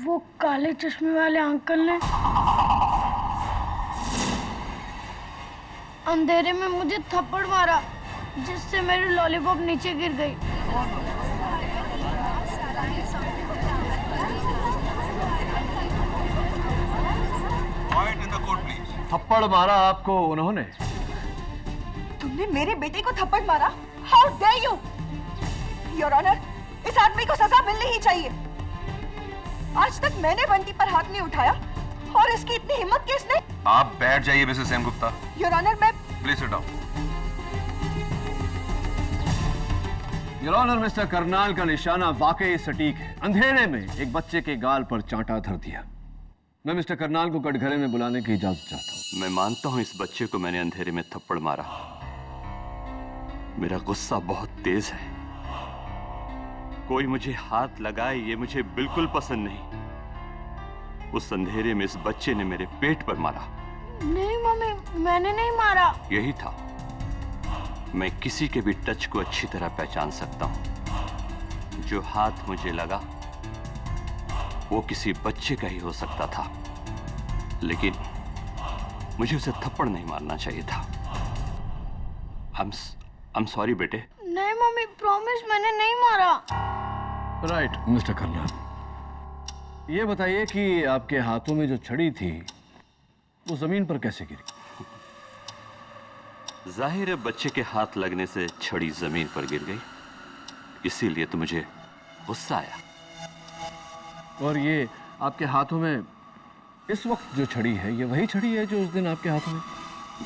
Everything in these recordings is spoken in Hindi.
वो काले चश्मे वाले अंकल ने अंधेरे में मुझे थप्पड़ मारा, जिससे मेरी लॉलीपॉप नीचे गिर गई। थप्पड़ मारा आपको उन्होंने? तुमने मेरे बेटे को थप्पड़ मारा? How dare you! Your honour, इस आदमी को सजा मिलनी ही चाहिए। आज तक मैंने बंटी पर हाथ नहीं उठाया और इसकी इतनी हिम्मत किसने? आप बैठ जाइए मिसेस सेनगुप्ता। योर ऑनर, मैं please sit down. Your honour, mister Karnal का निशाना वाकई सटीक है। अंधेरे में एक बच्चे के गाल पर चांटा धर दिया। मैं मिस्टर करनाल को कटघरे में बुलाने की इजाजत चाहता हूँ। मैं मानता हूं इस बच्चे को मैंने अंधेरे में थप्पड़ मारा। मेरा गुस्सा बहुत तेज है। कोई मुझे हाथ लगाए ये मुझे बिल्कुल पसंद नहीं। उस अंधेरे में इस बच्चे ने मेरे पेट पर मारा। नहीं मम्मी, मैंने नहीं मारा। यही था। मैं किसी के भी टच को अच्छी तरह पहचान सकता हूं। जो हाथ मुझे लगा वो किसी बच्चे का ही हो सकता था, लेकिन मुझे उसे थप्पड़ नहीं मारना चाहिए था। I'm sorry बेटे। नहीं मम्मी, प्रॉमिस, मैंने नहीं मारा। राइट मिस्टर करनाल, ये बताइए कि आपके हाथों में जो छड़ी थी वो जमीन पर कैसे गिरी? जाहिर है बच्चे के हाथ लगने से छड़ी जमीन पर गिर गई, इसीलिए तो मुझे गुस्सा आया। और ये आपके हाथों में इस वक्त जो छड़ी है, ये वही छड़ी है जो उस दिन आपके हाथों में?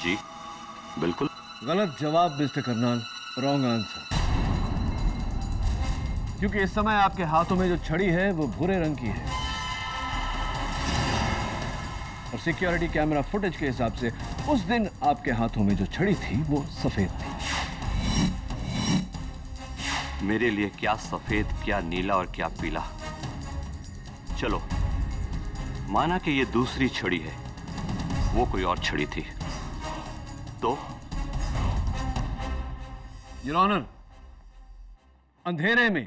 जी बिल्कुल। गलत जवाब मिस्टर करनाल, रॉन्ग आंसर। क्योंकि इस समय आपके हाथों में जो छड़ी है वो भूरे रंग की है और सिक्योरिटी कैमरा फुटेज के हिसाब से उस दिन आपके हाथों में जो छड़ी थी वो सफेद थी। मेरे लिए क्या सफेद, क्या नीला और क्या पीला। चलो माना कि ये दूसरी छड़ी है, वो कोई और छड़ी थी तो? योर ऑनर, अंधेरे में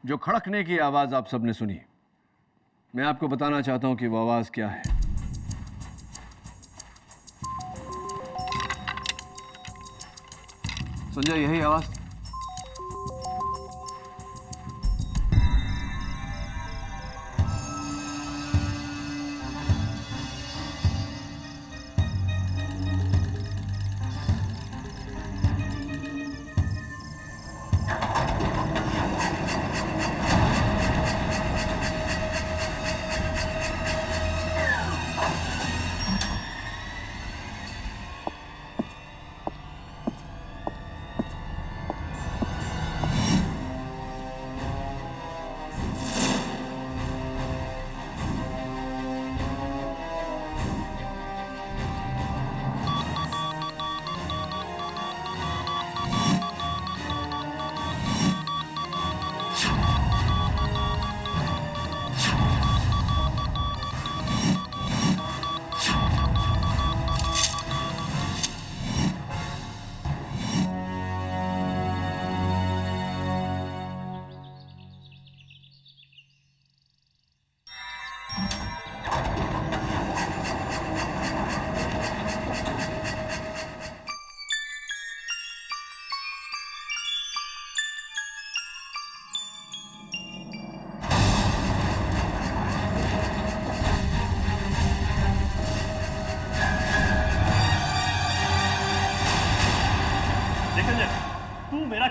जो खड़कने की आवाज आप सबने सुनी, मैं आपको बताना चाहता हूं कि वो आवाज क्या है। संजय, यही आवाज?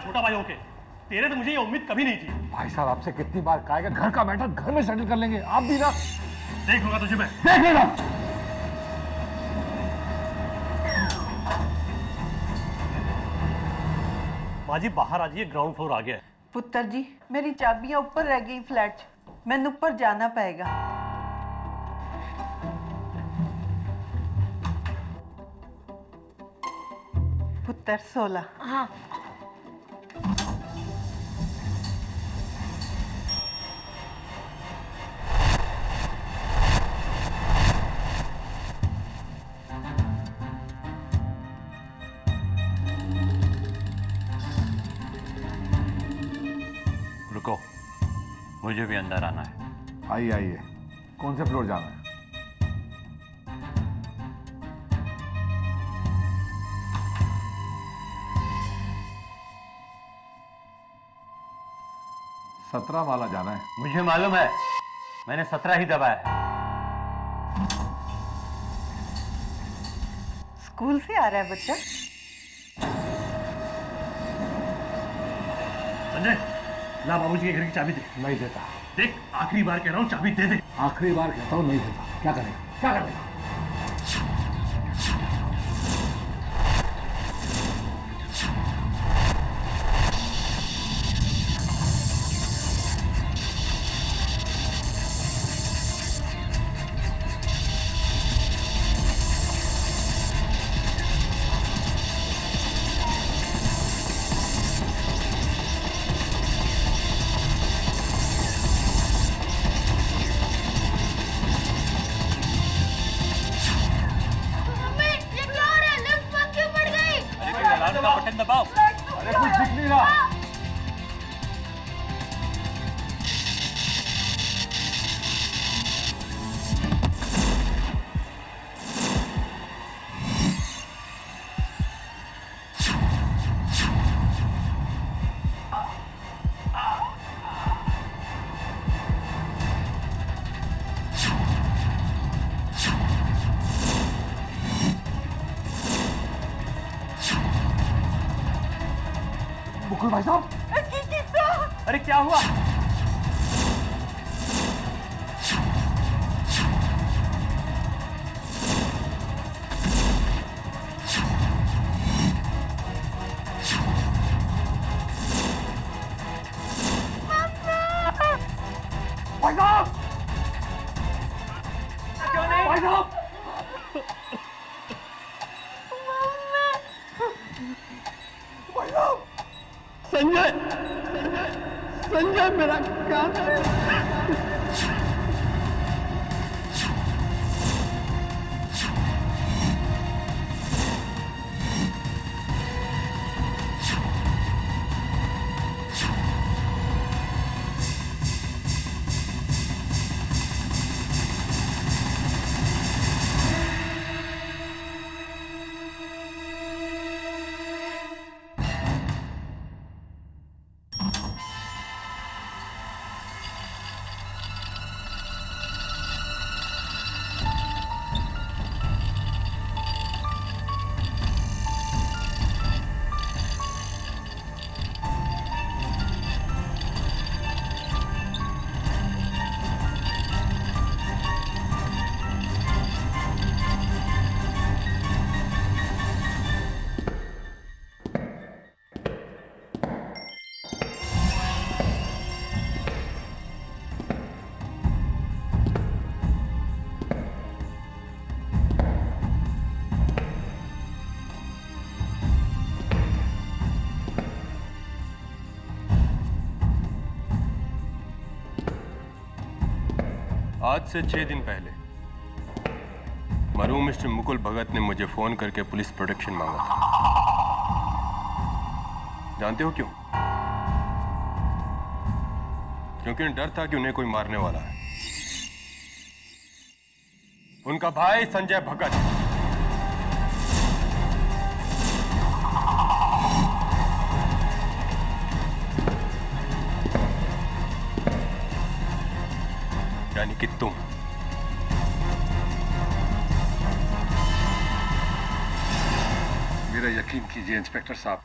छोटा भाई होके तेरे तो मुझे ये उम्मीद कभी नहीं थी। भाई साहब, आपसे कितनी बार कहा है, घर का मैटर घर में सेटल कर लेंगे, आप भी ना। देख लूंगा तुझे मैं। देख लेना। माँ जी बाहर आ जाइए, ग्राउंड फ्लोर आ गया है। पुत्र जी, मेरी चाबियां ऊपर रह गई फ्लैट, मैंने ऊपर जाना पड़ेगा। पुत्र 16। हाँ। रुको, मुझे भी अंदर आना है। आइए आइए, कौन से फ्लोर जाना है? सत्रह वाला जाना है। मुझे मालूम है, मैंने 17 ही दबाया है। स्कूल से आ रहा है बच्चा। संजय, ला बाबूजी के घर की चाबी दे। नहीं देता। देख, आखिरी बार कह रहा हूँ, चाबी दे दे। आखिरी बार कहता हूँ नहीं देता। क्या करेगा? क्या करेगा? मम्मी ये क्या हो रहा है? लिफ्ट बंद क्यों पड़ गई? का बटन दबाओ। अरे कुछ दिख नहीं रहा। मुकुल भाई साहब, अरे क्या हुआ? भाई साहब, क्यों नहीं? भाई साहब, भाई साहब, संजय, संजय मेरा काम है। आज से 6 दिन पहले मरहूम मिस्टर मुकुल भगत ने मुझे फोन करके पुलिस प्रोटेक्शन मांगा था। जानते हो क्यों? क्योंकि उन्हें डर था कि उन्हें कोई मारने वाला है। उनका भाई संजय भगत यानी कि तुम। मेरा यकीन कीजिए इंस्पेक्टर साहब,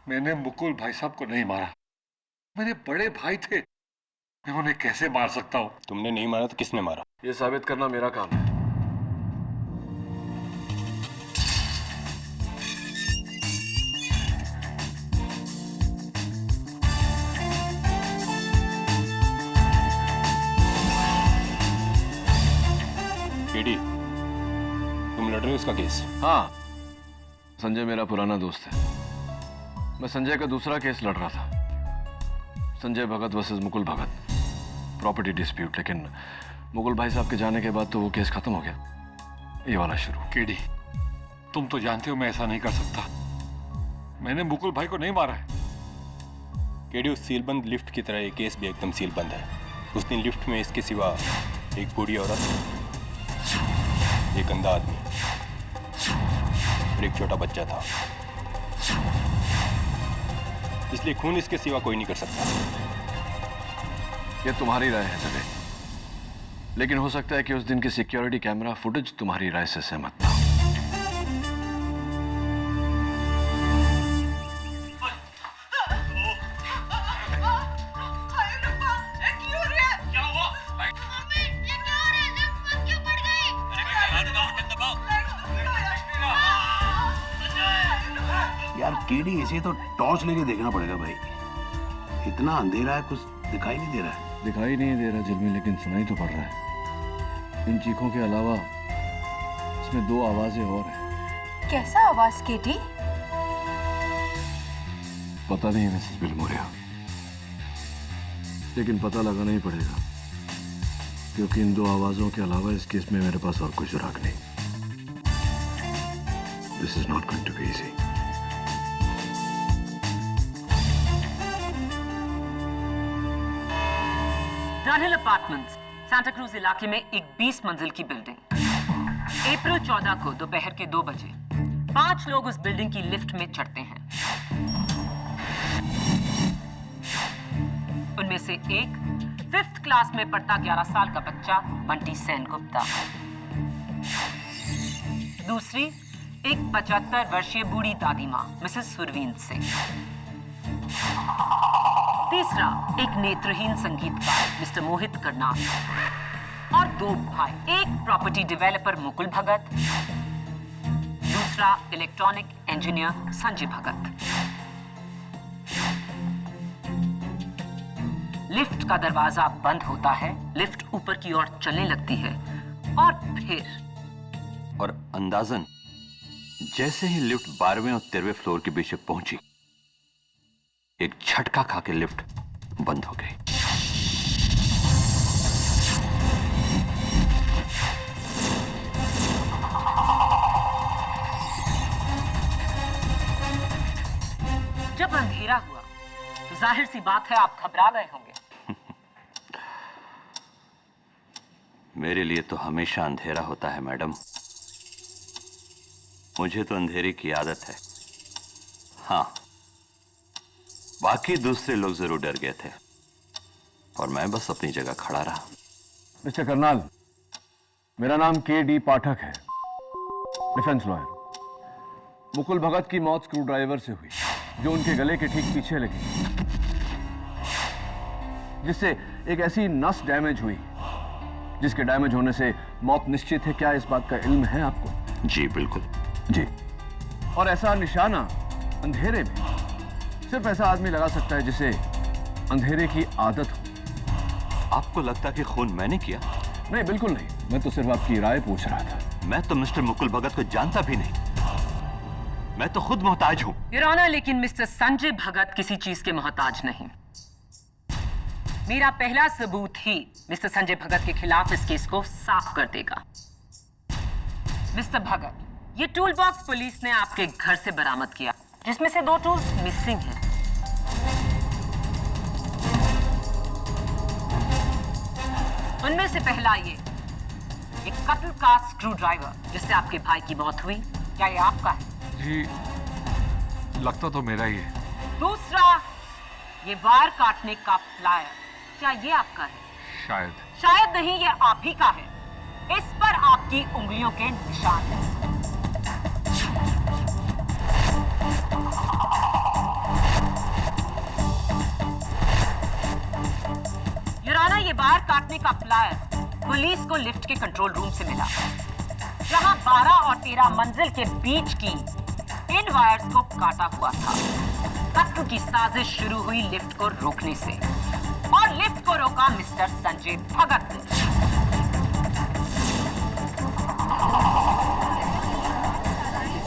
मैंने मुकुल भाई साहब को नहीं मारा। मेरे बड़े भाई थे, मैं उन्हें कैसे मार सकता हूँ? तुमने नहीं मारा तो किसने मारा? ये साबित करना मेरा काम है। केडी, तुम लड़ रहे हो इसका केस? हाँ, संजय मेरा पुराना दोस्त है। मैं संजय का दूसरा केस लड़ रहा था, संजय भगत वर्सेस मुकुल भगत, प्रॉपर्टी डिस्प्यूट। लेकिन मुकुल भाई साहब के जाने के बाद तो वो केस खत्म हो गया, ये वाला शुरू। केडी, तुम तो जानते हो मैं ऐसा नहीं कर सकता। मैंने मुकुल भाई को नहीं मारा है। केडी, उस सीलबंद लिफ्ट की तरह ये केस भी एकदम सीलबंद है। उस दिन लिफ्ट में इसके सिवा एक बूढ़ी औरत, एक अंधा आदमी और एक छोटा बच्चा था। इसलिए खून इसके सिवा कोई नहीं कर सकता। ये तुम्हारी राय है जबे, लेकिन हो सकता है कि उस दिन की सिक्योरिटी कैमरा फुटेज तुम्हारी राय से सहमत था। यार केडी, इसे तो टॉर्च लेके देखना पड़ेगा भाई। इतना अंधेरा है, कुछ दिखाई नहीं दे रहा है। दिखाई नहीं दे रहा जिलमी, लेकिन सुनाई तो पड़ रहा है। इन चीखों के अलावा इसमें दो आवाजें और हैं। कैसा आवाज केटी? पता नहीं मिसेस बिलमोरिया, लेकिन पता लगाना ही पड़ेगा, क्योंकि इन दो आवाजों के अलावा इस केस में मेरे पास और कोई सुराग नहीं। This is not going to be easy. Dunhill apartments, Santa Cruz इलाके में एक 20 मंजिल की बिल्डिंग। अप्रैल 14 को दोपहर के 2 बजे 5 लोग उस बिल्डिंग की लिफ्ट में चढ़ते हैं। उनमें से एक 5th क्लास में पढ़ता 11 साल का बच्चा बंटी सेनगुप्ता, दूसरी एक 75 वर्षीय बूढ़ी दादी मां मिसेस सुरवीन सिंह, तीसरा एक नेत्रहीन संगीतकार मिस्टर मोहित करनाल, और 2 भाई, एक प्रॉपर्टी डेवलपर मुकुल भगत, दूसरा इलेक्ट्रॉनिक इंजीनियर संजय भगत। लिफ्ट का दरवाजा बंद होता है, लिफ्ट ऊपर की ओर चलने लगती है और फिर और अंदाजन जैसे ही लिफ्ट 12वें और 13वें फ्लोर के बीच में पहुंची, एक झटका खा के लिफ्ट बंद हो गई। जब अंधेरा हुआ तो जाहिर सी बात है आप घबरा गए होंगे। मेरे लिए तो हमेशा अंधेरा होता है मैडम। मुझे तो अंधेरे की आदत है। हाँ, बाकी दूसरे लोग जरूर डर गए थे और मैं बस अपनी जगह खड़ा रहा। मिस्टर करनाल, मेरा नाम के.डी. पाठक है, डिफेंस लॉयर। मुकुल भगत की मौत स्क्रू ड्राइवर से हुई, जो उनके गले के ठीक पीछे लगी, जिससे एक ऐसी नस डैमेज हुई जिसके डैमेज होने से मौत निश्चित है। क्या इस बात का इल्म है आपको? जी बिल्कुल। जी। और ऐसा निशाना अंधेरे में सिर्फ ऐसा आदमी लगा सकता है जिसे अंधेरे की आदत हो। आपको लगता कि खून मैंने किया? नहीं, बिल्कुल नहीं। मैं तो सिर्फ आपकी राय पूछ रहा था। मैं तो मिस्टर मुकुल भगत को जानता भी नहीं। मैं तो खुद मोहताज हूं। योर ऑनर, लेकिन मिस्टर संजय भगत किसी चीज के मोहताज नहीं। मेरा पहला सबूत ही मिस्टर संजय भगत के खिलाफ इस केस को साफ कर देगा। मिस्टर भगत, ये टूल बॉक्स पुलिस ने आपके घर से बरामद किया, जिसमें से 2 टूल्स मिसिंग हैं। उनमें से पहला ये एक कत्ल का स्क्रू ड्राइवर, जिससे आपके भाई की मौत हुई, क्या ये आपका है? जी, लगता तो मेरा ही है। दूसरा ये वार काटने का प्लायर, क्या ये आपका है? शायद। शायद नहीं, ये आप ही का है। इस पर आपकी उंगलियों के निशान हैं। योर ऑनर, ये वार काटने का प्लायर पुलिस को लिफ्ट के कंट्रोल रूम से मिला, जहां 12 और 13 मंजिल के बीच की इन वायर्स को काटा हुआ था। कत्ल की साजिश शुरू हुई लिफ्ट को रोकने से, और लिफ्ट को रोका मिस्टर संजय भगत ने।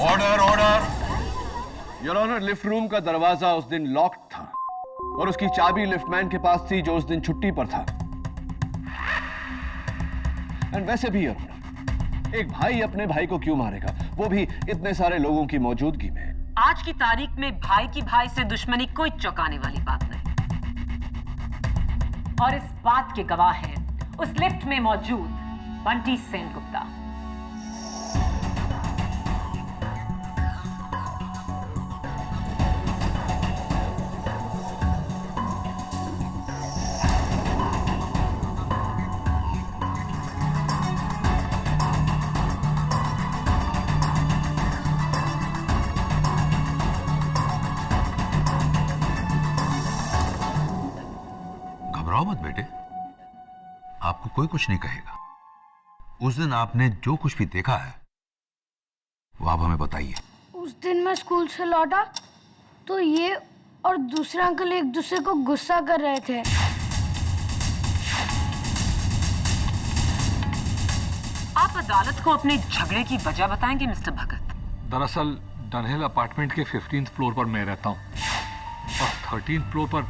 Order, order. Your honour, lift room का दरवाजा उस दिन लॉक्ड था और उसकी चाबी लिफ्टमैन के पास थी, जो उस दिन छुट्टी पर था। एंड वैसे भी योर ऑनर, एक भाई अपने भाई को क्यों मारेगा, वो भी इतने सारे लोगों की मौजूदगी में? आज की तारीख में भाई की भाई से दुश्मनी कोई चौंकाने वाली बात नहीं। और इस बात के गवाह हैं उस लिफ्ट में मौजूद बंटी सेनगुप्ता। घबराओ मत बेटे, आपको कोई कुछ नहीं कहेगा। उस दिन आपने जो कुछ भी देखा है वो आप हमें बताइए। उस दिन मैं स्कूल से लौटा तो ये और दूसरे अंकल एक दूसरे को गुस्सा कर रहे थे। आप अदालत को अपने झगड़े की वजह बताएंगे मिस्टर भगत? दरअसल डनहिल अपार्टमेंट के 15th फ्लोर पर मैं रहता हूँ और 13th फ्लोर पर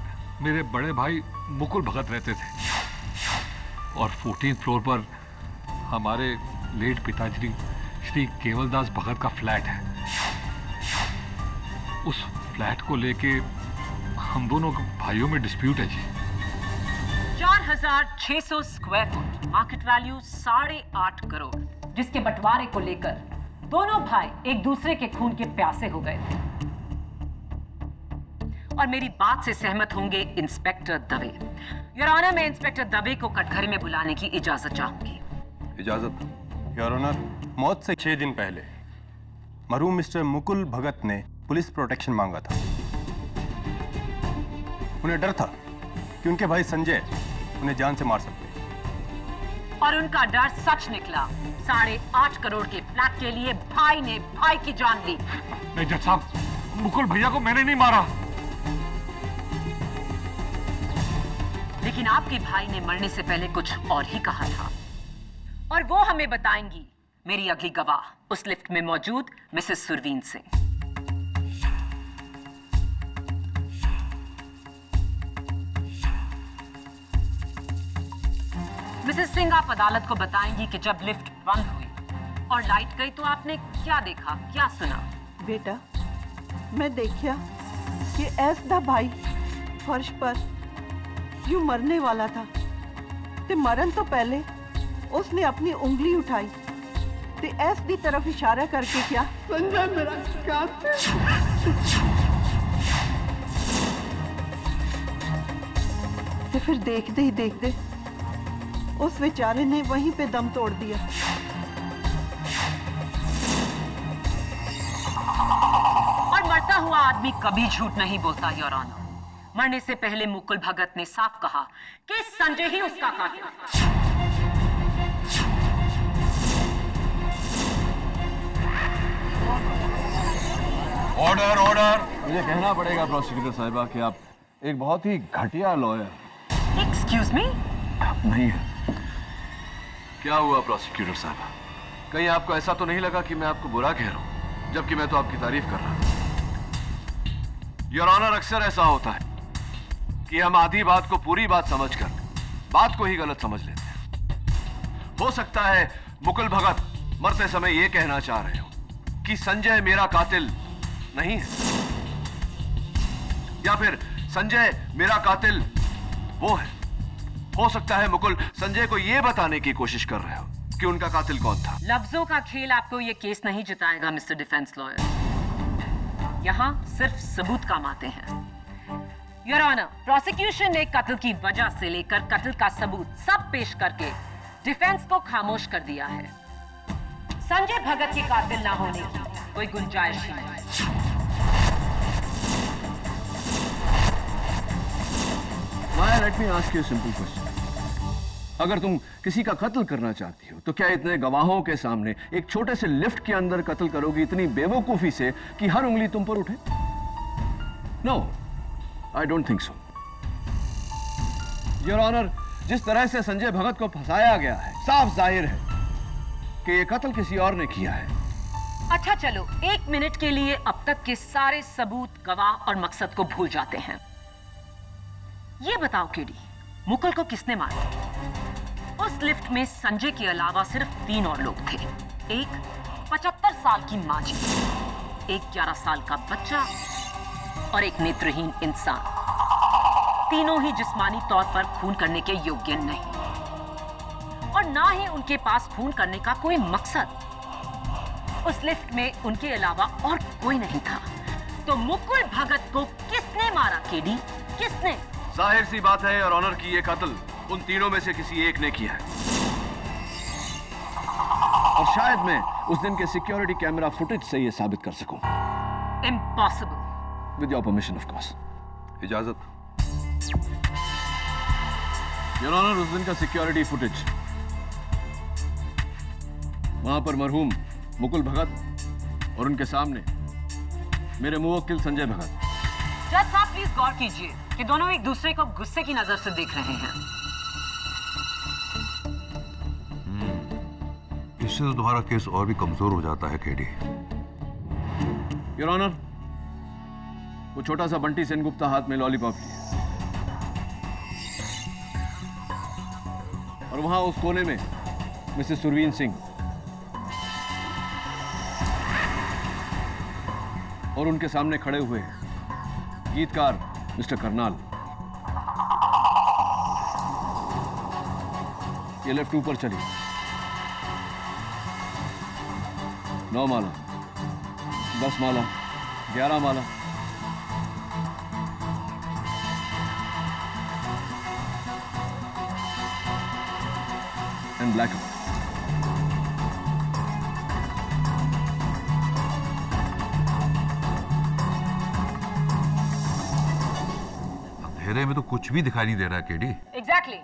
मेरे बड़े भाई मुकुल भगत रहते थे और 14th फ्लोर पर हमारे लेट पिताजी श्री केवलदास भगत का फ्लैट है। उस फ्लैट को लेके हम दोनों भाइयों में डिस्प्यूट है जी। 4600 square foot, market value 8.5 crore, जिसके बंटवारे को लेकर दोनों भाई एक दूसरे के खून के प्यासे हो गए थे। और मेरी बात से सहमत होंगे इंस्पेक्टर दवे। योर ऑनर, मैं इंस्पेक्टर दवे को कटघरे में बुलाने की इजाजत चाहूंगी। इजाजत। योर ऑनर, मौत से 6 दिन पहले मरहूम मिस्टर मुकुल भगत ने पुलिस प्रोटेक्शन मांगा था। उन्हें डर था कि उनके भाई संजय उन्हें जान से मार सकते और उनका डर सच निकला। 8.5 करोड़ के फ्लैट के लिए भाई ने भाई की जान ली। नहीं जज साहब, मुकुल भैया को मैंने नहीं मारा। लेकिन आपके भाई ने मरने से पहले कुछ और ही कहा था और वो हमें बताएंगी मेरी अगली गवाह, उस लिफ्ट में मौजूद मिसेस सुरवीन सिंह। मिसेस सिंह, आप अदालत को बताएंगी कि जब लिफ्ट बंद हुई और लाइट गई तो आपने क्या देखा, क्या सुना? बेटा, मैं देखा कि ऐस दा भाई फर्श पर यूं मरने वाला था ते मरन तो पहले उसने अपनी उंगली उठाई ते ऐस दी तरफ इशारा करके क्या संजय मेरा कातिल। ते फिर देखते ही देखते उस बेचारे ने वहीं पे दम तोड़ दिया। और मरता हुआ आदमी कभी झूठ नहीं बोलता योर ऑनर। मरने से पहले मुकुल भगत ने साफ कहा कि संजय ही उसका कातिल था। Order order. मुझे कहना पड़ेगा प्रोसिक्यूटर साहिबा कि आप एक बहुत ही घटिया लॉयर। Excuse me? नहीं है। क्या हुआ प्रोसिक्यूटर साहिबा? कहीं आपको ऐसा तो नहीं लगा कि मैं आपको बुरा कह रहा हूं, जबकि मैं तो आपकी तारीफ कर रहा हूं। योर ऑनर, अक्सर ऐसा होता है कि हम आधी बात को पूरी बात समझकर बात को ही गलत समझ लेते हैं। हो सकता है मुकुल भगत मरते समय यह कहना चाह रहे हो कि संजय मेरा कातिल नहीं है, या फिर संजय मेरा कातिल वो है। हो सकता है मुकुल संजय को यह बताने की कोशिश कर रहे हो कि उनका कातिल कौन था। लफ्जों का खेल आपको यह केस नहीं जिताएगा मिस्टर डिफेंस लॉयर। यहां सिर्फ सबूत काम आते हैं। योर ऑनर, प्रोसिक्यूशन ने कत्ल की वजह से लेकर कत्ल का सबूत सब पेश करके डिफेंस को खामोश कर दिया है। संजय भगत के कातिल ना होने की कोई गुंजाइश ही नहीं। Let me ask you simple question. अगर तुम किसी का कत्ल करना चाहती हो तो क्या इतने गवाहों के सामने एक छोटे से लिफ्ट के अंदर कत्ल करोगी इतनी बेवकूफी से कि हर उंगली तुम पर उठे? No, I don't think so. Your honour, जिस तरह से संजय भगत को फंसाया गया है, साफ जाहिर है कि यह कत्ल किसी और ने किया है। अच्छा चलो, 1 मिनट के लिए अब तक के सारे सबूत, गवाह और मकसद को भूल जाते हैं। ये बताओ केडी, मुकुल को किसने मारा? उस लिफ्ट में संजय के अलावा सिर्फ 3 और लोग थे। एक 75 साल की माँ जी, एक 11 साल का बच्चा और एक नेत्रहीन इंसान। तीनों ही जिस्मानी तौर पर खून करने के योग्य नहीं और ना ही उनके पास खून करने का कोई मकसद। उस लिफ्ट में उनके अलावा और कोई नहीं था। तो मुकुल भगत को किसने मारा केडी? किसने? जाहिर सी बात है और ऑनर की ये कत्ल उन तीनों में से किसी एक ने किया है। और शायद मैं उस दिन के सिक्योरिटी कैमरा फुटेज से ये साबित कर सकूं। Impossible. With your permission of course. इजाजत। योर ऑनर, उस दिन का सिक्योरिटी फुटेज, वहां पर मरहूम मुकुल भगत और उनके सामने मेरे मुवक्किल संजय भगत। जज साहब प्लीज गौर कीजिए कि दोनों एक दूसरे को गुस्से की नजर से देख रहे हैं। इससे तो तुम्हारा केस और भी कमजोर हो जाता है केडी। योर ऑनर, वो छोटा सा बंटी सेनगुप्ता हाथ में लॉलीपॉप लिए और वहां उस कोने में मिसेस सुरवीन सिंह और उनके सामने खड़े हुए गीतकार मिस्टर करनाल। ये लेफ्ट ऊपर चली, 9 माला, 10 माला, 11 माला, एंड ब्लैक। अंधेरे में तो कुछ भी दिखाई नहीं दे रहा है केडी। एग्जैक्टली।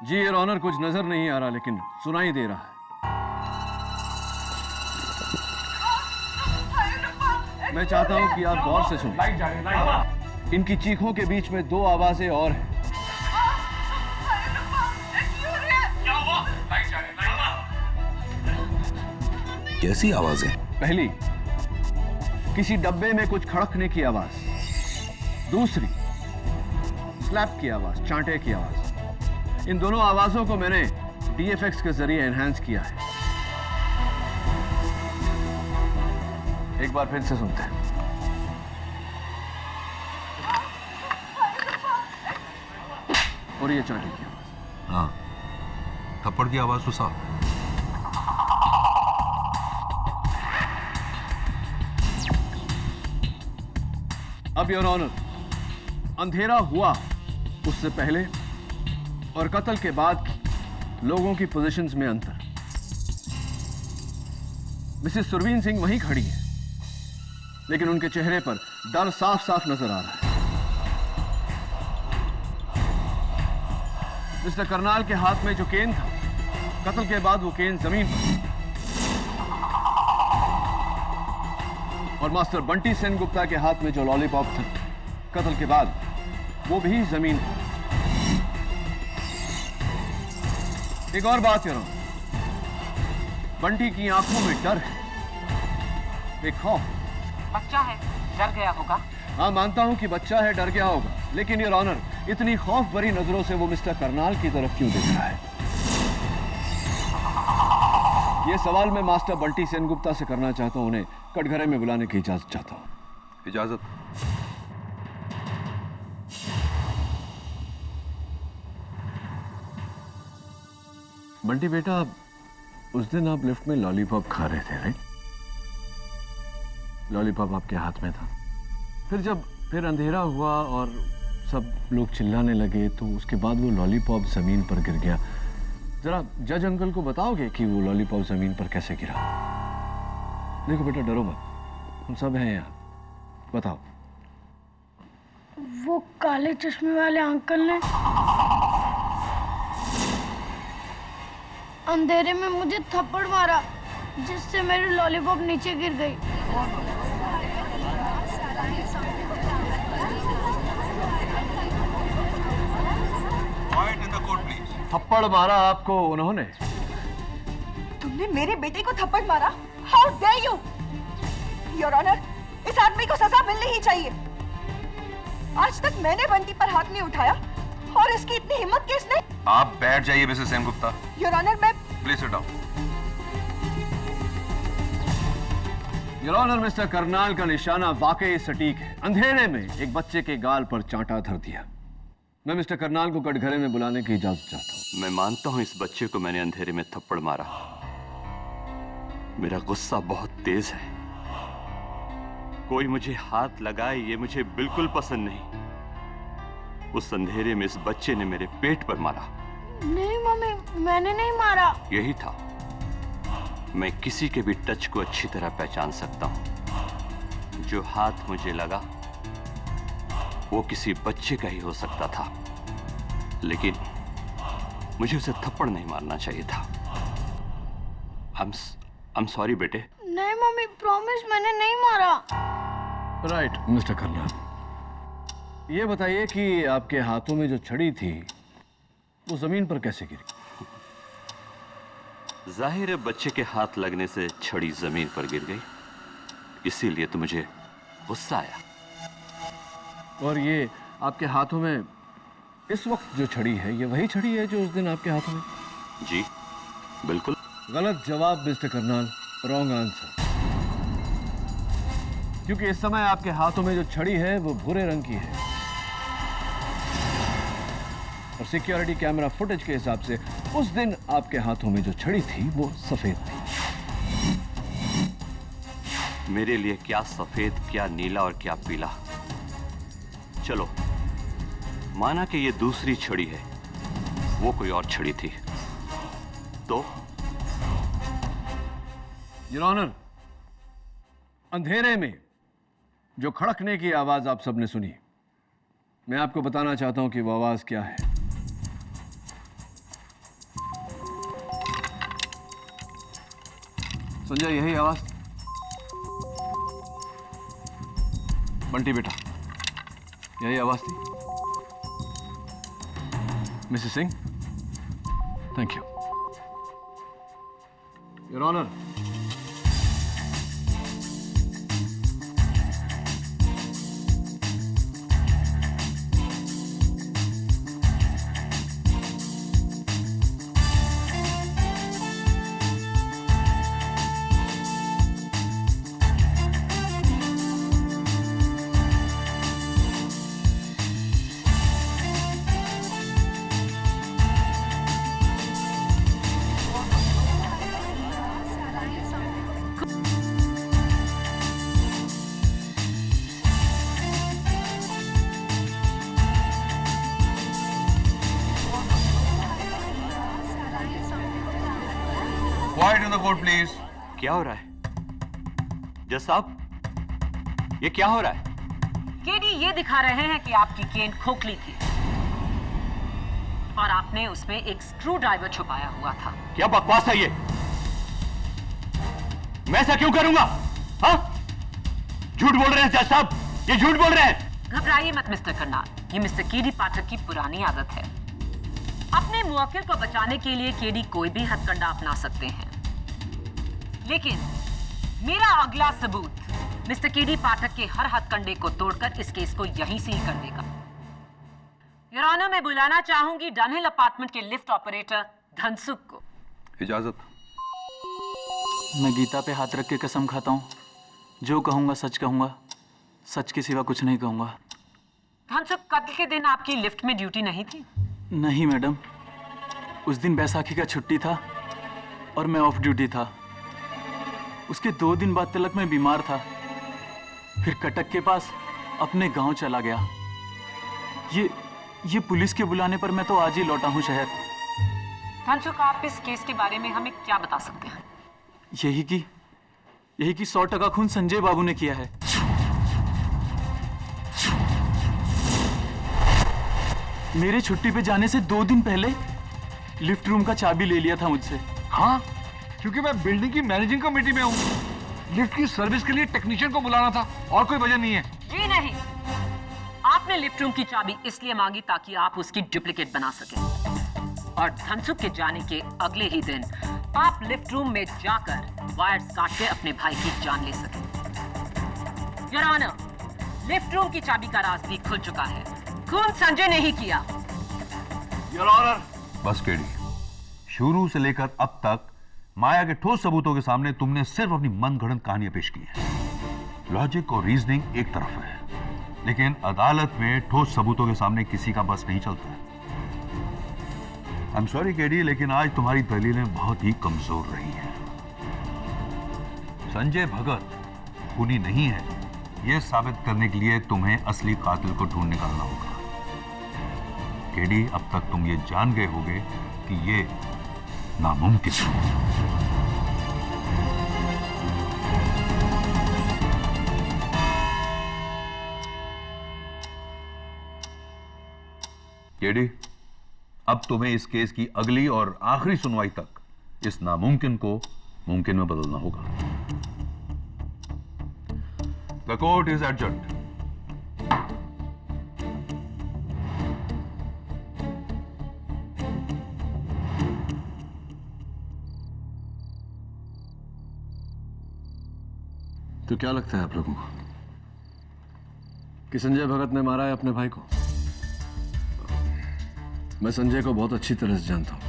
जी योर ऑनर, कुछ नजर नहीं आ रहा लेकिन सुनाई दे रहा है। मैं चाहता हूं कि आप गौर से सुनें। इनकी चीखों के बीच में 2 आवाजें और हैं। कैसी आवाजें? पहली, किसी डब्बे में कुछ खड़कने की आवाज। दूसरी, स्लैप की आवाज, चांटे की आवाज। इन दोनों आवाजों को मैंने डीएफएक्स के जरिए एनहांस किया है। एक बार फिर से सुनते हैं। और ये चांटे की आवाज। हाँ, थप्पड़ की आवाज तो साफ। अब योर ऑनर, अंधेरा हुआ उससे पहले और कत्ल के बाद लोगों की पोजीशंस में अंतर। मिसेस सुरवीन सिंह वहीं खड़ी है लेकिन उनके चेहरे पर डर साफ साफ नजर आ रहा है। मिस्टर करनाल के हाथ में जो केन था, कत्ल के बाद वो केन जमीन पर, और मास्टर बंटी सेनगुप्ता के हाथ में जो लॉलीपॉप था, कत्ल के बाद वो भी जमीन पर। एक और बात करो, बंटी की आंखों में डर है, एक खौफ। बच्चा है, डर गया होगा। हाँ, मानता हूं कि बच्चा है, डर गया होगा, लेकिन योर ऑनर, इतनी खौफ भरी नजरों से वो मिस्टर करनाल की तरफ क्यों देख रहा है? ये सवाल मैं मास्टर बंटी सेनगुप्ता से करना चाहता हूं। उन्हें कटघरे में बुलाने की इजाजत चाहता हूं। इजाजत। बंटी बेटा, उस दिन आप लिफ्ट में लॉलीपॉप खा रहे थे, राइट? लॉलीपॉप आपके हाथ में था। फिर अंधेरा हुआ और सब लोग चिल्लाने लगे, तो उसके बाद वो लॉलीपॉप जमीन पर गिर गया। जरा जज अंकल को बताओगे कि वो लॉलीपॉप जमीन पर कैसे गिरा? देखो बेटा, डरो मत, हम सब हैं यहाँ, बताओ। वो काले चश्मे वाले अंकल ने अंधेरे में मुझे थप्पड़ मारा, जिससे मेरी लॉलीपॉप नीचे गिर गई। थप्पड़ मारा आपको उन्होंने? तुमने मेरे बेटे को थप्पड़ मारा? How dare you! Your honour, इस आदमी को सजा मिलनी ही चाहिए। आज तक मैंने बंटी पर हाथ नहीं उठाया और इसकी इतनी हिम्मत किसने? आप बैठ जाइए मिसेस सेनगुप्ता। योर ऑनर, मैं please sit down. Your honour, mister Karnal का निशाना वाकई सटीक है। अंधेरे में एक बच्चे के गाल पर चांटा धर दिया। मैं मिस्टर करनाल को कटघरे में बुलाने की इजाजत चाहता हूँ। मैं मानता हूं इस बच्चे को मैंने अंधेरे में थप्पड़ मारा। मेरा गुस्सा बहुत तेज है। कोई मुझे हाथ लगाए ये मुझे बिल्कुल पसंद नहीं। उस अंधेरे में इस बच्चे ने मेरे पेट पर मारा। नहीं मम्मी, मैंने नहीं मारा। यही था। मैं किसी के भी टच को अच्छी तरह पहचान सकता हूं। जो हाथ मुझे लगा वो किसी बच्चे का ही हो सकता था, लेकिन मुझे उसे थप्पड़ नहीं मारना चाहिए था। I'm sorry बेटे। नहीं मम्मी, प्रॉमिस मैंने नहीं मारा। राइट मिस्टर करनाल, ये बताइए कि आपके हाथों में जो छड़ी थी वो जमीन पर कैसे गिरी? जाहिर है बच्चे के हाथ लगने से छड़ी जमीन पर गिर गई, इसीलिए तो मुझे गुस्सा आया। और ये आपके हाथों में इस वक्त जो छड़ी है, ये वही छड़ी है जो उस दिन आपके हाथों में? जी बिल्कुल। गलत जवाब मिस्टर करनाल, रॉन्ग आंसर। क्योंकि इस समय आपके हाथों में जो छड़ी है वो भूरे रंग की है और सिक्योरिटी कैमरा फुटेज के हिसाब से उस दिन आपके हाथों में जो छड़ी थी वो सफेद थी। मेरे लिए क्या सफेद, क्या नीला और क्या पीला। चलो माना कि ये दूसरी छड़ी है, वो कोई और छड़ी थी तो? योर ऑनर, अंधेरे में जो खड़कने की आवाज आप सबने सुनी, मैं आपको बताना चाहता हूं कि वो आवाज क्या है। संजय, यही आवाज? बंटी बेटा, यही आवाज थी? Mrs Singh, thank you. Your honour, Quiet in the court, please. क्या हो रहा है जज साहब? ये क्या हो रहा है? केडी ये दिखा रहे हैं कि आपकी केन खोखली थी और आपने उसमें एक स्क्रू ड्राइवर छुपाया हुआ था। क्या बकवास है ये? मैं ऐसा क्यों करूंगा? हाँ? झूठ बोल रहे हैं जज साहब, ये झूठ बोल रहे हैं। घबराइए मत मिस्टर करनाल, ये मिस्टर केडी पाठक की पुरानी आदत है। अपने मुवक्किल को बचाने के लिए केडी कोई भी हथकंडा अपना सकते हैं, लेकिन मेरा अगला सबूत मिस्टर केडी पाठक के हर हथकंडे को तोड़कर इस केस को यहीं से ही कर देगा। योर ऑनर, मैं बुलाना चाहूंगी डनहिल अपार्टमेंट के लिफ्ट ऑपरेटर धनसुख को। इजाजत। मैं गीता पे हाथ रख के कसम खाता हूँ, जो कहूँगा सच कहूँगा, सच के सिवा कुछ नहीं कहूँगा। धनसुख, कत्ल के दिन आपकी लिफ्ट में ड्यूटी नहीं थी? नहीं मैडम, उस दिन बैसाखी का छुट्टी था और मैं ऑफ ड्यूटी था। उसके 2 दिन बाद तलक मैं बीमार था, फिर कटक के पास अपने गांव चला गया। ये पुलिस के बुलाने पर मैं तो आज ही लौटा हूँ शहर। धनसुख, आप इस केस के बारे में हमें क्या बता सकते हैं? यही कि 100% खून संजय बाबू ने किया है। मेरे छुट्टी पे जाने से 2 दिन पहले लिफ्ट रूम का चाबी ले लिया था मुझसे। हाँ, क्योंकि मैं बिल्डिंग की मैनेजिंग कमेटी में हूँ। लिफ्ट की सर्विस के लिए टेक्नीशियन को बुलाना था, और कोई वजह नहीं है। जी नहीं, आपने लिफ्ट रूम की चाबी इसलिए मांगी ताकि आप उसकी डुप्लीकेट बना सकें, और धनसुख के जाने के अगले ही दिन आप लिफ्ट रूम में जाकर वायर्स काट के अपने भाई की जान ले सकें। योर ऑनर, लिफ्ट रूम की चाबी का राज भी खुल चुका है। खून संजय ने ही किया। Your honour. बस केडी, शुरू से लेकर अब तक माया के ठोस सबूतों के सामने तुमने सिर्फ अपनी मनगढ़ंत कहानियां पेश की हैं। लॉजिक और रीजनिंग एक तरफ है, लेकिन अदालत में ठोस सबूतों के सामने किसी का बस नहीं चलता है। आई एम सॉरी केडी, लेकिन आज तुम्हारी दलीलें बहुत ही कमजोर रही हैं। संजय भगत खूनी नहीं है, यह साबित करने के लिए तुम्हें असली कातिल को ढूंढ निकालना होगा। केडी, अब तक तुम ये जान गए होगे कि ये नामुमकिन है। केडी, अब तुम्हें इस केस की अगली और आखिरी सुनवाई तक इस नामुमकिन को मुमकिन में बदलना होगा। The court is adjourned. तो क्या लगता है आप लोगों को कि संजय भगत ने मारा है अपने भाई को? मैं संजय को बहुत अच्छी तरह से जानता हूं।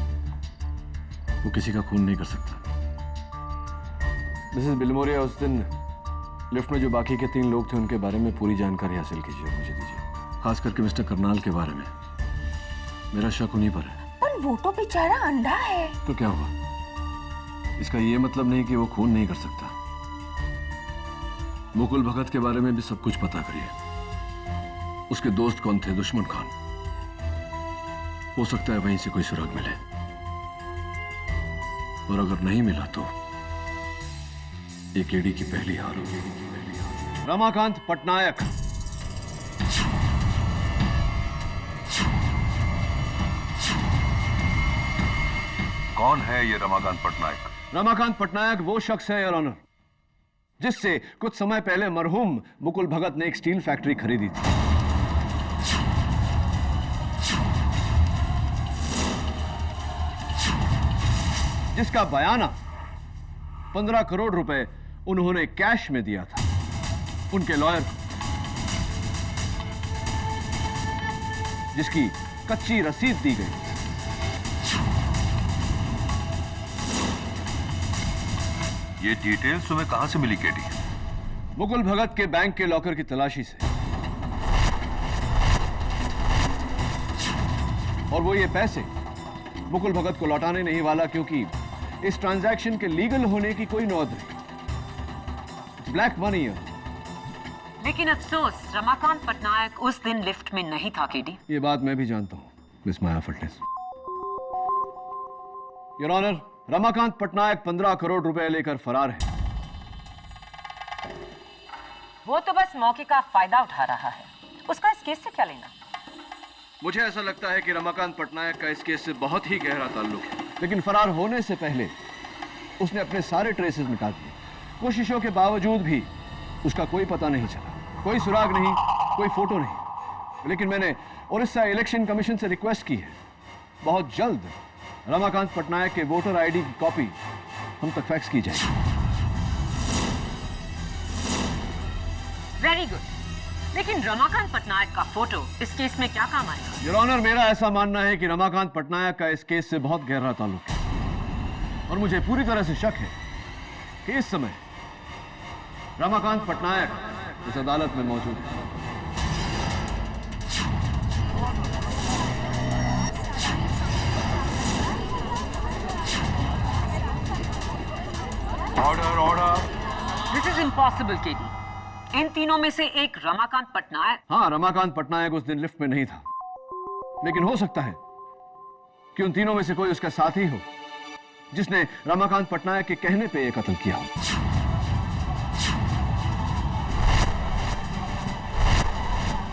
वो किसी का खून नहीं कर सकता। मिसेस बिलमोरिया, उस दिन लिफ्ट में जो बाकी के 3 लोग थे उनके बारे में पूरी जानकारी हासिल कीजिए और मुझे दीजिए, खास करके मिस्टर करनाल के बारे में। मेरा शक उन्हीं पर है। पर वो तो बेचारा अंधा है। तो क्या हुआ? इसका ये मतलब नहीं कि वो खून नहीं कर सकता। मुकुल भगत के बारे में भी सब कुछ पता करिए। उसके दोस्त कौन थे? दुश्मन खान। हो सकता है वहीं से कोई सुराग मिले, और अगर नहीं मिला तो ये केडी की पहली हार होगी। रमाकांत पटनायक। कौन है ये रमाकांत पटनायक? रमाकांत पटनायक वो शख्स है, योर ऑनर, जिससे कुछ समय पहले मरहूम मुकुल भगत ने एक स्टील फैक्ट्री खरीदी थी। जिसका बयाना 15 करोड़ रुपए उन्होंने कैश में दिया था उनके लॉयर को, जिसकी कच्ची रसीद दी गई। ये डिटेल्स तुम्हें कहां से मिली केडी? मुकुल भगत के बैंक के लॉकर की तलाशी से। और वो ये पैसे मुकुल भगत को लौटाने नहीं वाला, क्योंकि इस ट्रांजैक्शन के लीगल होने की कोई नौद नहीं। ब्लैक मनी है। लेकिन अफसोस रमाकांत पटनायक उस दिन लिफ्ट में नहीं था केडी। ये बात मैं भी जानता हूं, मिस माया फटनेस। योर ऑनर, रमाकांत पटनायक 15 करोड़ रुपए लेकर फरार है। वो तो बस मौके का फायदा उठा रहा है। उसका इस केस से क्या लेना? मुझे ऐसा लगता है कि रमाकांत पटनायक का इस केस से बहुत ही गहरा ताल्लुक है, लेकिन फरार होने से पहले उसने अपने सारे ट्रेसेस मिटा दिए। कोशिशों के बावजूद भी उसका कोई पता नहीं चला, कोई सुराग नहीं, कोई फोटो नहीं। लेकिन मैंने उड़ीसा इलेक्शन कमीशन से रिक्वेस्ट की है, बहुत जल्द रमाकांत पटनायक के वोटर आईडी की कॉपी हम तक फैक्स की जाएगी। Very good. लेकिन रमाकांत पटनायक का फोटो इस केस में क्या काम आएगा? योर ऑनर, मेरा ऐसा मानना है कि रमाकांत पटनायक का इस केस से बहुत गहरा ताल्लुक है, और मुझे पूरी तरह से शक है कि इस समय रमाकांत पटनायक इस अदालत में मौजूद है। Order, order. This is impossible KD. इन तीनों में से एक रमाकांत पटनायक। हाँ, रमाकांत पटनायक उस दिन लिफ्ट में नहीं था, लेकिन हो सकता है कि उन तीनों में से कोई उसका साथी हो, जिसने रमाकांत पटनायक के कहने पे ये कत्ल किया हो।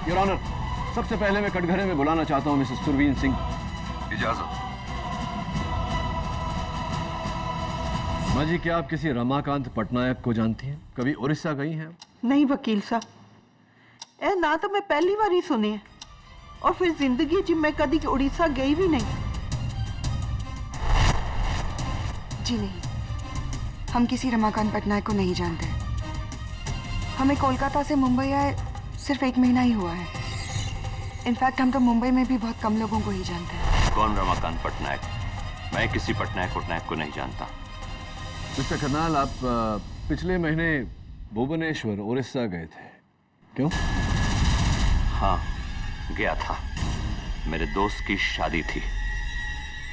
योर ऑनर, सबसे पहले मैं कटघरे में बुलाना चाहता हूं मिसेस सुरवीन सिंह। इजाजत। माँ जी, क्या आप किसी रमाकांत पटनायक को जानती हैं? कभी उड़ीसा गई हैं? नहीं वकील साहब, ए ना तो मैं पहली बार ही सुने हैं, और फिर जिंदगी जी मैं कभी उड़ीसा गई भी नहीं। जी नहीं, हम किसी रमाकांत पटनायक को नहीं जानते। हमें कोलकाता से मुंबई आए सिर्फ 1 महीना ही हुआ है। इनफैक्ट हम तो मुंबई में भी बहुत कम लोगों को ही जानते हैं। कौन रमाकांत पटनायक? मैं किसी पटनायक को नहीं जानता। मिस्टर करनाल, आप पिछले महीने भुवनेश्वर उड़ीसा गए थे, क्यों? हाँ, गया था। मेरे दोस्त की शादी थी।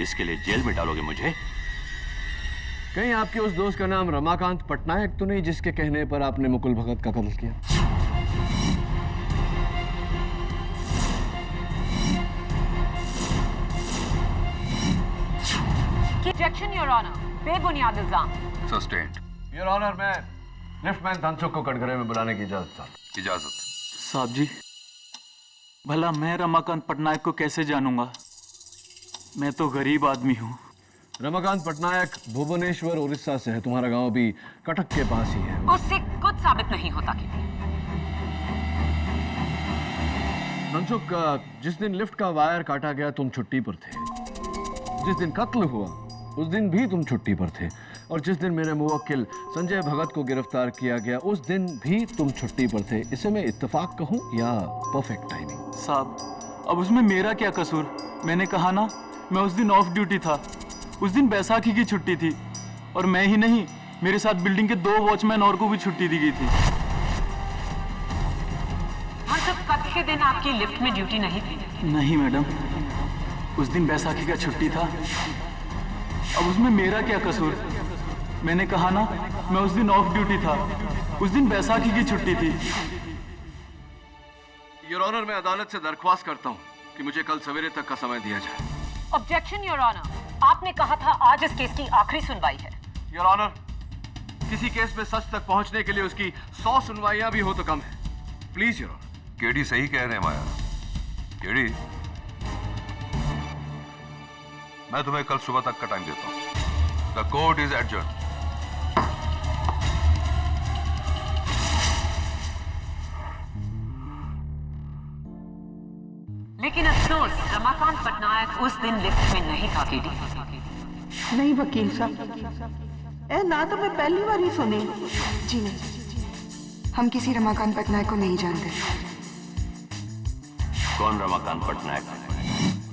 इसके लिए जेल में डालोगे मुझे? कहीं आपके उस दोस्त का नाम रमाकांत पटनायक तो नहीं, जिसके कहने पर आपने मुकुल भगत का कत्ल किया? Objection, Your Honor. बेबुनियाद इल्जाम। सस्टेन्ड। योर ऑनर, मैं लिफ्टमैन धनसुख को कटघरे में बुलाने की इजाजत चाहता। इजाजत। साहब जी, भला मैं रमाकांत पटनायक को कैसे जानूंगा? मैं तो गरीब आदमी हूँ। रमाकांत पटनायक भुवनेश्वर उड़ीसा से है। तुम्हारा गांव भी कटक के पास ही है। उससे कुछ साबित नहीं होता कि धनसुख, जिस दिन लिफ्ट का वायर काटा गया तुम छुट्टी पर थे। जिस दिन कत्ल हुआ उस दिन भी तुम छुट्टी पर थे। और जिस दिन मेरे मुवक्किल संजय भगत को गिरफ्तार किया गया उस दिन भी तुम छुट्टी पर थे। इसे मैं इत्तेफाक कहूं या परफेक्ट टाइमिंग? साहब, अब उसमें मेरा क्या कसूर? मैंने कहा ना, मैं उस दिन ऑफ ड्यूटी था। उस दिन बैसाखी की छुट्टी थी और मैं ही नहीं, मेरे साथ बिल्डिंग के 2 वॉचमैन और को भी छुट्टी दी गई थी। कत्ल के दिन आपकी लिफ्ट में ड्यूटी नहीं थी? नहीं मैडम, उस दिन बैसाखी का छुट्टी था। अब उसमें मेरा क्या कसूर? मैंने कहा ना, मैं उस दिन ऑफ ड्यूटी था। उस दिन बैसाखी की छुट्टी थी। योर ऑनर, मैं अदालत से दरख्वास्त करता हूं कि मुझे कल सवेरे तक का समय दिया जाए। Objection, your honour. आपने कहा था आज इस केस की आखिरी सुनवाई है। योर ऑनर, किसी केस में सच तक पहुंचने के लिए उसकी 100 सुनवाइयां भी हो तो कम है। Please your honour. केडी सही कह रहे हैं माया। केडी, मैं तुम्हें कल सुबह तक का टाइम देता हूं। The court is adjourn. लेकिन अफसोस, रमाकांत पटनायक उस दिन लिफ्ट में नहीं था। केडी नहीं वकील साहब, ए ना तो मैं पहली बार ही सुनी। जी नहीं, हम किसी रमाकांत पटनायक को नहीं जानते। कौन रमाकांत पटनायक?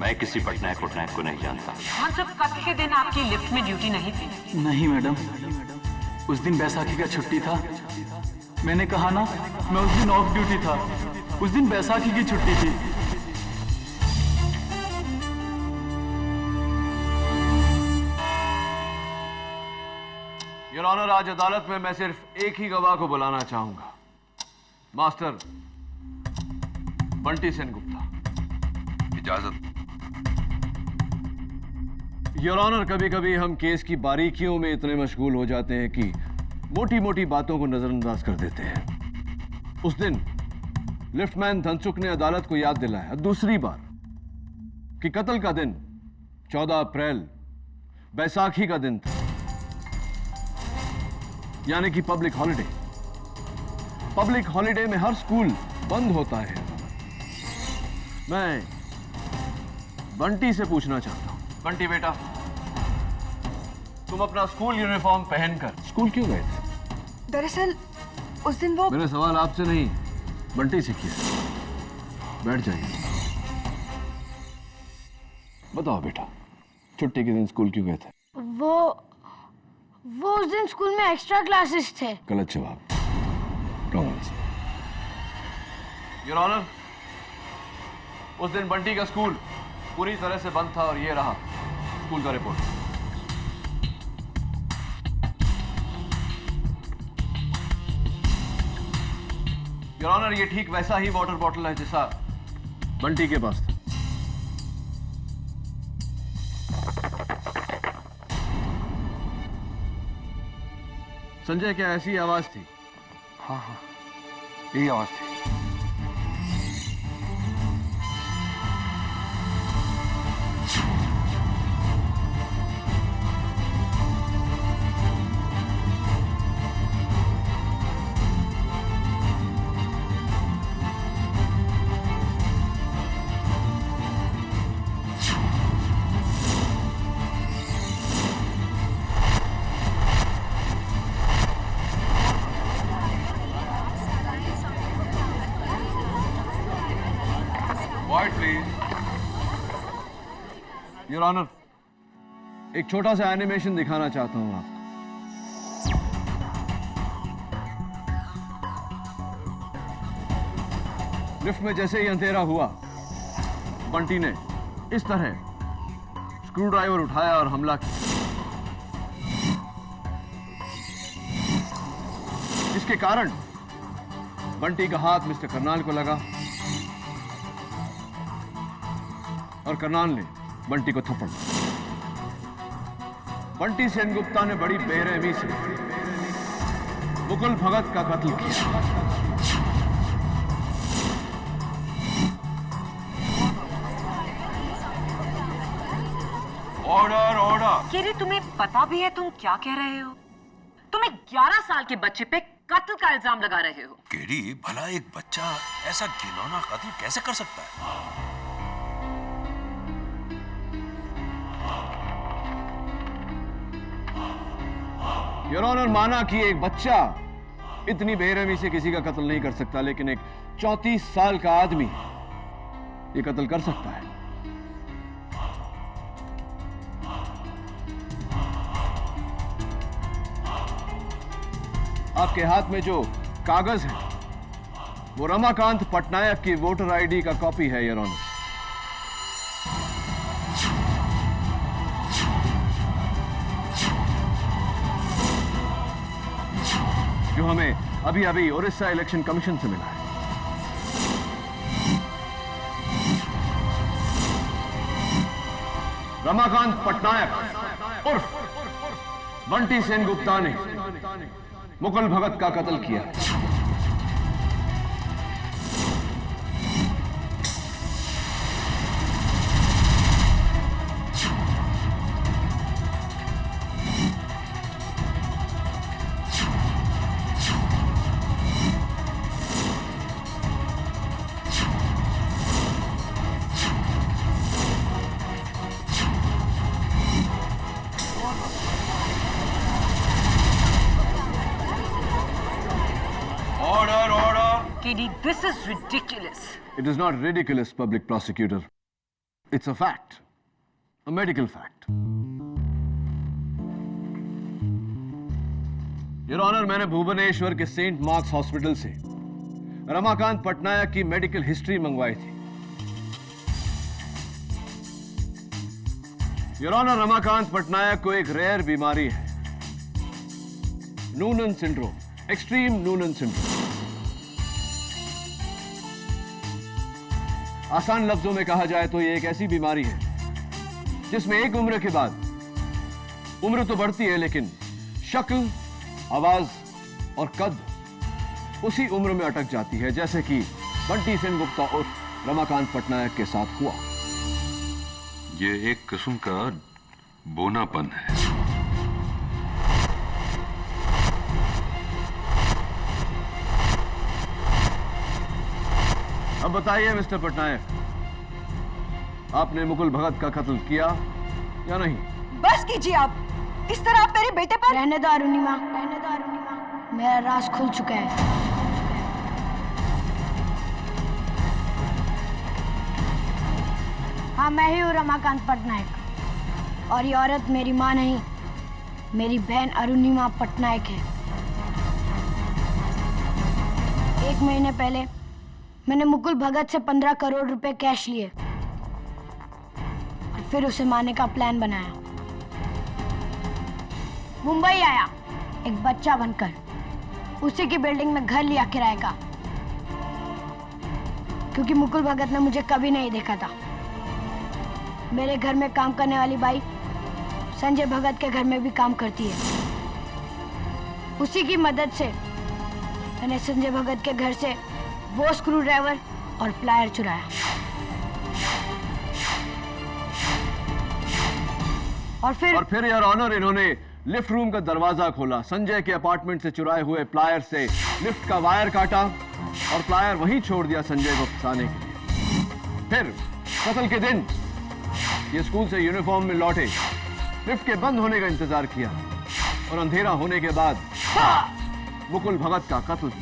मैं किसी पटनायक को नहीं जानता। हम सब कत्ल के दिन आपकी लिफ्ट में ड्यूटी नहीं थी? नहीं मैडम, उस दिन बैसाखी का छुट्टी था। मैंने कहा ना, मैं उस दिन ऑफ ड्यूटी था। उस दिन बैसाखी की छुट्टी थी। योर ऑनर, आज अदालत में मैं सिर्फ एक ही गवाह को बुलाना चाहूंगा, मास्टर बंटी सेन गुप्ता। इजाजत। योर ऑनर, कभी कभी हम केस की बारीकियों में इतने मशगूल हो जाते हैं कि मोटी मोटी बातों को नजरअंदाज कर देते हैं। उस दिन लिफ्टमैन धनसुख ने अदालत को याद दिलाया दूसरी बार कि कत्ल का दिन 14 अप्रैल बैसाखी का दिन था, यानी कि पब्लिक हॉलिडे। पब्लिक हॉलिडे में हर स्कूल बंद होता है। मैं बंटी से पूछना चाहता हूं, बंटी बेटा, तुम अपना स्कूल यूनिफॉर्म पहनकर स्कूल क्यों गए थे? दरअसल उस दिन वो... मैंने सवाल आपसे नहीं, बंटी से किया। बैठ जाइए। बताओ बेटा, छुट्टी के दिन स्कूल क्यों गए थे? वो उस दिन स्कूल में एक्स्ट्रा क्लासेस थे। गलत जवाब, रॉन्ग आंसर। योर ऑनर, उस दिन बंटी का स्कूल पूरी तरह से बंद था और ये रहा स्कूल का रिपोर्ट। योर ऑनर, ये ठीक वैसा ही वाटर बॉटल है जैसा बंटी के पास था। संजय, क्या ऐसी आवाज थी? हाँ हाँ, यही आवाज थी। योर ऑनर, एक छोटा सा एनिमेशन दिखाना चाहता हूं आपको। लिफ्ट में जैसे ही अंधेरा हुआ, बंटी ने इस तरह स्क्रू ड्राइवर उठाया और हमला किया, जिसके कारण बंटी का हाथ मिस्टर करनाल को लगा और करनाल ने बंटी को थप्पड़ मारा। बंटी सेनगुप्ता ने बड़ी बेरहमी से मुकुल भगत का कत्ल किया। Order order. केरी, तुम्हें पता भी है तुम क्या कह रहे हो? तुम एक 11 साल के बच्चे पे कत्ल का इल्जाम लगा रहे हो। केडी, भला एक बच्चा ऐसा घिनौना कत्ल कैसे कर सकता है? योर ऑनर, माना कि एक बच्चा इतनी बेरहमी से किसी का कत्ल नहीं कर सकता, लेकिन एक 34 साल का आदमी ये कत्ल कर सकता है। आपके हाथ में जो कागज है वो रमाकांत पटनायक की वोटर आईडी का कॉपी है योर ऑनर। जो हमें अभी अभी उड़ीसा इलेक्शन कमीशन से मिला है। रमाकांत पटनायक उर्फ बंटी सेनगुप्ता ने मुकुल भगत का कत्ल किया। KD, this is ridiculous. It is not ridiculous, public prosecutor. It's a fact. A medical fact. Your Honor, मैंने भुवनेश्वर के सेंट मार्क्स हॉस्पिटल से रमाकांत पटनायक की मेडिकल हिस्ट्री मंगवाई थी। योर ऑनर, रमाकांत पटनायक को एक रेयर बीमारी है, Noonan syndrome, extreme Noonan syndrome. आसान लफ्जों में कहा जाए तो ये एक ऐसी बीमारी है जिसमें एक उम्र के बाद उम्र तो बढ़ती है, लेकिन शक्ल, आवाज और कद उसी उम्र में अटक जाती है, जैसे कि बंटी सेनगुप्ता उर्फ रमाकांत पटनायक के साथ हुआ। ये एक किस्म का बोनापन है। अब बताइए मिस्टर पटनायक, आपने मुकुल भगत का कत्ल किया या नहीं? बस कीजिए आप। इस तरह आप मेरे बेटे पर। रहने दो अरुणिमा, रहने दो अरुणिमा। मेरा राज खुल चुका है। हाँ, मैं ही हूँ रमाकांत पटनायक, और ये औरत मेरी माँ नहीं, मेरी बहन अरुणिमा पटनायक है। 1 महीने पहले मैंने मुकुल भगत से 15 करोड़ रुपए कैश लिए और फिर उसे मारने का प्लान बनाया। मुंबई आया एक बच्चा बनकर, उसी की बिल्डिंग में घर लिया किराए का, क्योंकि मुकुल भगत ने मुझे कभी नहीं देखा था। मेरे घर में काम करने वाली बाई संजय भगत के घर में भी काम करती है। उसी की मदद से मैंने संजय भगत के घर से वो स्क्रू ड्राइवर और प्लायर चुराया, और फिर योर ऑनर, इन्होंने लिफ्ट रूम का दरवाजा खोला, संजय के अपार्टमेंट से चुराए हुए प्लायर से लिफ्ट का वायर काटा और प्लायर वहीं छोड़ दिया संजय को फंसाने के लिए। फिर कत्ल के दिन ये स्कूल से यूनिफॉर्म में लौटे, लिफ्ट के बंद होने का इंतजार किया और अंधेरा होने के बाद मुकुल भगत का कत्ल।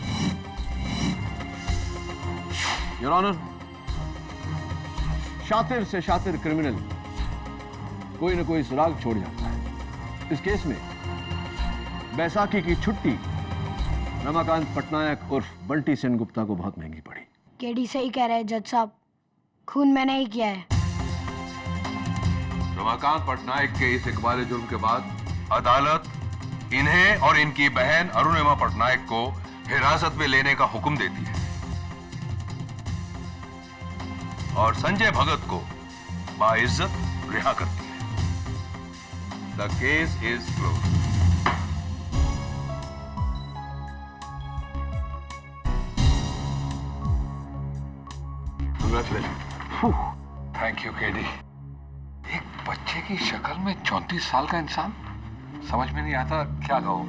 योर ऑनर, शातिर से शातिर क्रिमिनल कोई न कोई सुराग छोड़ जाता है। इस केस में बैसाखी की छुट्टी रमाकांत पटनायक उर्फ बंटी सेनगुप्ता को बहुत महंगी पड़ी। केडी सही कह रहे हैं जज साहब, खून मैंने ही किया है। रमाकांत पटनायक के इस इकबाल जुर्म के बाद अदालत इन्हें और इनकी बहन अरुणिमा पटनायक को हिरासत में लेने का हुक्म देती है और संजय भगत को बाइज्जत रिहा करती है। The case is close. Thank you KD. एक बच्चे की शक्ल में 34 साल का इंसान, समझ में नहीं आता क्या कहो,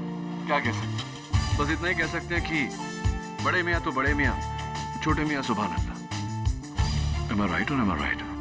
क्या कह सकते। बस इतना ही कह सकते हैं कि बड़े मियाँ तो बड़े मियाँ, छोटे मियाँ सुभान अल्लाह। Am I right or am I right?